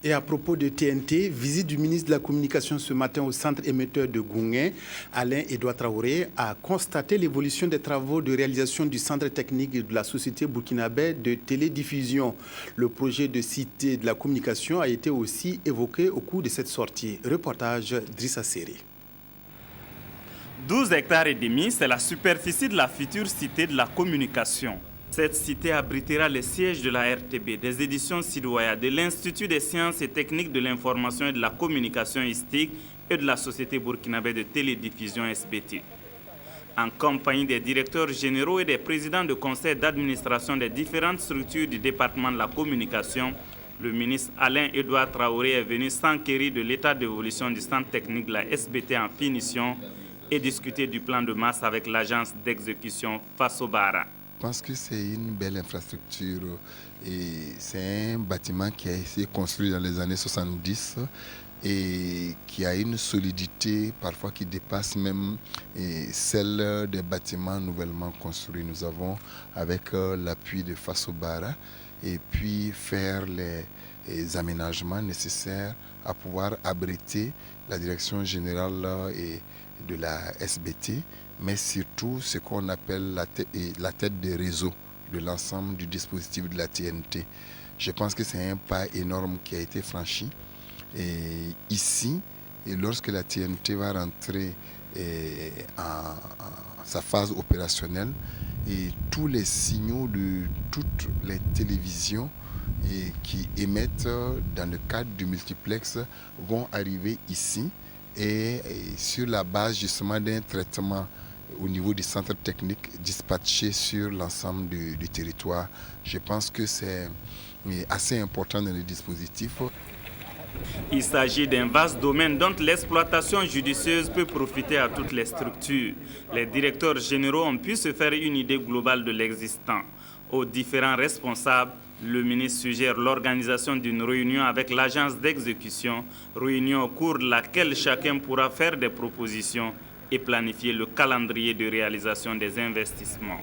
Et à propos de TNT, visite du ministre de la Communication ce matin au centre émetteur de Gouin, Alain-Edouard Traoré a constaté l'évolution des travaux de réalisation du centre technique de la société burkinabé de télédiffusion. Le projet de cité de la communication a été aussi évoqué au cours de cette sortie. Reportage Drissa Seri. 12 hectares et demi, c'est la superficie de la future cité de la communication. Cette cité abritera les sièges de la RTB, des éditions Sidoya, de l'Institut des sciences et techniques de l'information et de la communication ISTIC et de la Société burkinabé de télédiffusion SBT. En compagnie des directeurs généraux et des présidents de conseil d'administration des différentes structures du département de la communication, le ministre Alain-Edouard Traoré est venu s'enquérir de l'état d'évolution du centre technique de la SBT en finition et discuter du plan de masse avec l'agence d'exécution Fasobara. Je pense que c'est une belle infrastructure et c'est un bâtiment qui a été construit dans les années 70 et qui a une solidité parfois qui dépasse même celle des bâtiments nouvellement construits. Nous avons, avec l'appui de Fasobara, et puis faire les aménagements nécessaires à pouvoir abriter la direction générale de la SBT, mais surtout ce qu'on appelle la tête de réseau de l'ensemble du dispositif de la TNT. Je pense que c'est un pas énorme qui a été franchi. Et ici, lorsque la TNT va rentrer en sa phase opérationnelle, et tous les signaux de toutes les télévisions qui émettent dans le cadre du multiplex vont arriver ici et sur la base justement d'un traitement au niveau du centre technique dispatché sur l'ensemble du territoire. Je pense que c'est assez important dans le dispositif. Il s'agit d'un vaste domaine dont l'exploitation judicieuse peut profiter à toutes les structures. Les directeurs généraux ont pu se faire une idée globale de l'existant. Aux différents responsables, le ministre suggère l'organisation d'une réunion avec l'agence d'exécution, réunion au cours de laquelle chacun pourra faire des propositions et planifier le calendrier de réalisation des investissements.